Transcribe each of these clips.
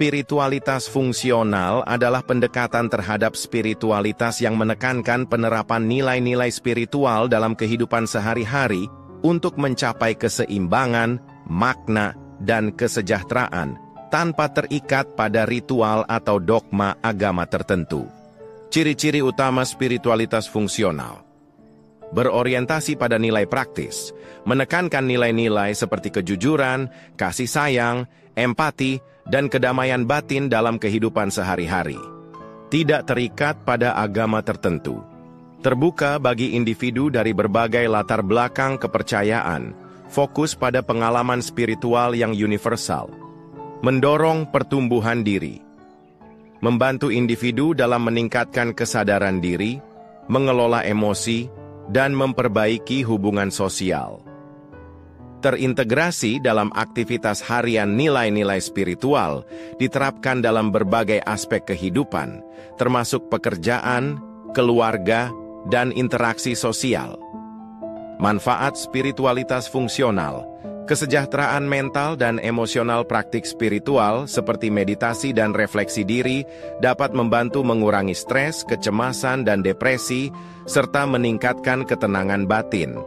Spiritualitas fungsional adalah pendekatan terhadap spiritualitas yang menekankan penerapan nilai-nilai spiritual dalam kehidupan sehari-hari untuk mencapai keseimbangan, makna, dan kesejahteraan, tanpa terikat pada ritual atau dogma agama tertentu. Ciri-ciri utama spiritualitas fungsional: berorientasi pada nilai praktis, menekankan nilai-nilai seperti kejujuran, kasih sayang, empati, dan kedamaian batin dalam kehidupan sehari-hari. Tidak terikat pada agama tertentu. Terbuka bagi individu dari berbagai latar belakang kepercayaan, fokus pada pengalaman spiritual yang universal. Mendorong pertumbuhan diri. Membantu individu dalam meningkatkan kesadaran diri, mengelola emosi, dan memperbaiki hubungan sosial. Terintegrasi dalam aktivitas harian nilai-nilai spiritual diterapkan dalam berbagai aspek kehidupan, termasuk pekerjaan, keluarga, dan interaksi sosial. Manfaat spiritualitas fungsional: kesejahteraan mental dan emosional. Praktik spiritual seperti meditasi dan refleksi diri dapat membantu mengurangi stres, kecemasan, dan depresi, serta meningkatkan ketenangan batin.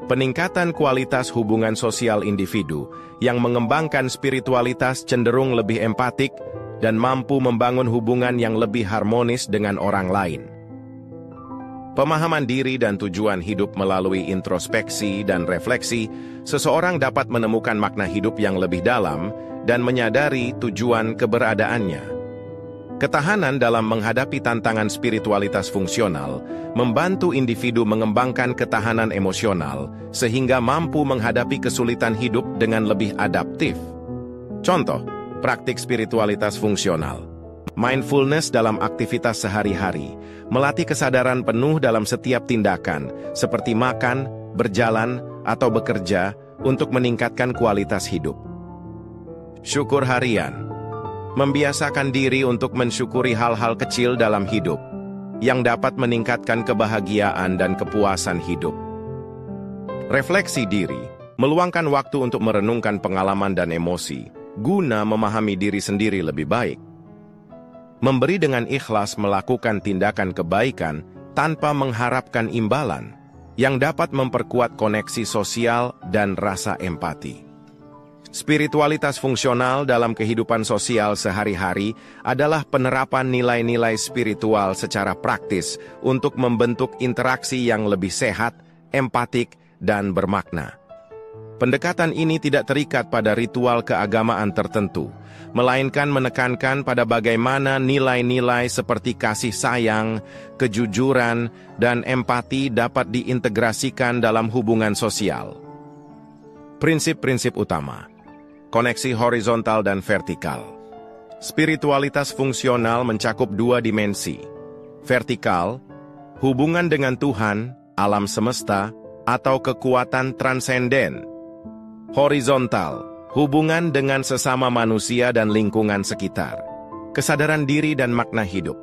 Peningkatan kualitas hubungan sosial individu yang mengembangkan spiritualitas cenderung lebih empatik dan mampu membangun hubungan yang lebih harmonis dengan orang lain. Pemahaman diri dan tujuan hidup melalui introspeksi dan refleksi, seseorang dapat menemukan makna hidup yang lebih dalam dan menyadari tujuan keberadaannya. Ketahanan dalam menghadapi tantangan spiritualitas fungsional membantu individu mengembangkan ketahanan emosional sehingga mampu menghadapi kesulitan hidup dengan lebih adaptif. Contoh, praktik spiritualitas fungsional: mindfulness dalam aktivitas sehari-hari, melatih kesadaran penuh dalam setiap tindakan, seperti makan, berjalan, atau bekerja, untuk meningkatkan kualitas hidup. Syukur harian: membiasakan diri untuk mensyukuri hal-hal kecil dalam hidup, yang dapat meningkatkan kebahagiaan dan kepuasan hidup. Refleksi diri: meluangkan waktu untuk merenungkan pengalaman dan emosi, guna memahami diri sendiri lebih baik. Memberi dengan ikhlas melakukan tindakan kebaikan tanpa mengharapkan imbalan, yang dapat memperkuat koneksi sosial dan rasa empati. Spiritualitas fungsional dalam kehidupan sosial sehari-hari adalah penerapan nilai-nilai spiritual secara praktis untuk membentuk interaksi yang lebih sehat, empatik, dan bermakna. Pendekatan ini tidak terikat pada ritual keagamaan tertentu, melainkan menekankan pada bagaimana nilai-nilai seperti kasih sayang, kejujuran, dan empati dapat diintegrasikan dalam hubungan sosial. Prinsip-prinsip utama: koneksi horizontal dan vertikal. Spiritualitas fungsional mencakup dua dimensi. Vertikal, hubungan dengan Tuhan, alam semesta, atau kekuatan transenden. Horizontal, hubungan dengan sesama manusia dan lingkungan sekitar. Kesadaran diri dan makna hidup.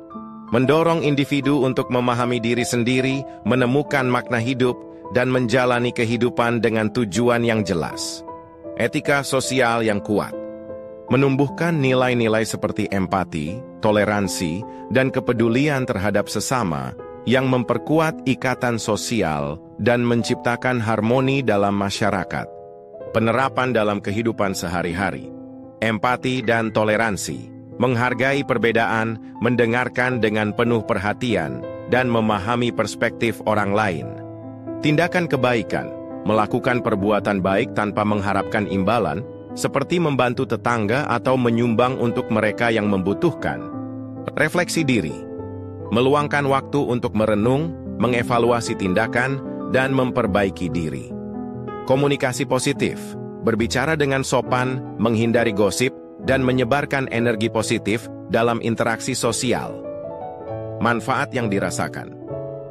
Mendorong individu untuk memahami diri sendiri, menemukan makna hidup, dan menjalani kehidupan dengan tujuan yang jelas. Etika sosial yang kuat. Menumbuhkan nilai-nilai seperti empati, toleransi, dan kepedulian terhadap sesama yang memperkuat ikatan sosial dan menciptakan harmoni dalam masyarakat. Penerapan dalam kehidupan sehari-hari. Empati dan toleransi. Menghargai perbedaan, mendengarkan dengan penuh perhatian, dan memahami perspektif orang lain. Tindakan kebaikan. Melakukan perbuatan baik tanpa mengharapkan imbalan, seperti membantu tetangga atau menyumbang untuk mereka yang membutuhkan. Refleksi diri. Meluangkan waktu untuk merenung, mengevaluasi tindakan, dan memperbaiki diri. Komunikasi positif. Berbicara dengan sopan, menghindari gosip, dan menyebarkan energi positif dalam interaksi sosial. Manfaat yang dirasakan.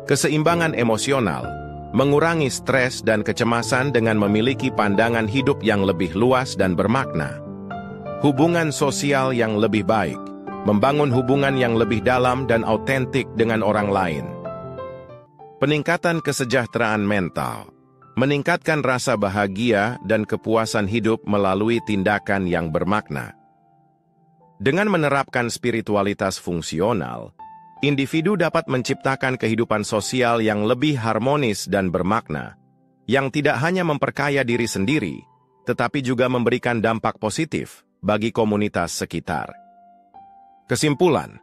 Keseimbangan emosional. Mengurangi stres dan kecemasan dengan memiliki pandangan hidup yang lebih luas dan bermakna. Hubungan sosial yang lebih baik. Membangun hubungan yang lebih dalam dan autentik dengan orang lain. Peningkatan kesejahteraan mental. Meningkatkan rasa bahagia dan kepuasan hidup melalui tindakan yang bermakna. Dengan menerapkan spiritualitas fungsional, individu dapat menciptakan kehidupan sosial yang lebih harmonis dan bermakna, yang tidak hanya memperkaya diri sendiri, tetapi juga memberikan dampak positif bagi komunitas sekitar. Kesimpulan,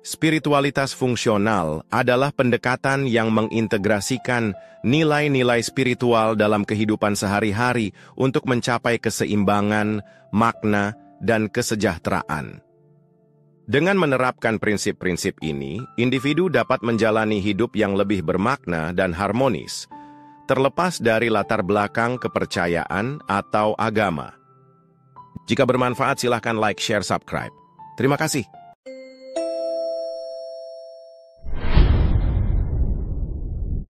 spiritualitas fungsional adalah pendekatan yang mengintegrasikan nilai-nilai spiritual dalam kehidupan sehari-hari untuk mencapai keseimbangan, makna, dan kesejahteraan. Dengan menerapkan prinsip-prinsip ini, individu dapat menjalani hidup yang lebih bermakna dan harmonis, terlepas dari latar belakang kepercayaan atau agama. Jika bermanfaat, silakan like, share, subscribe. Terima kasih.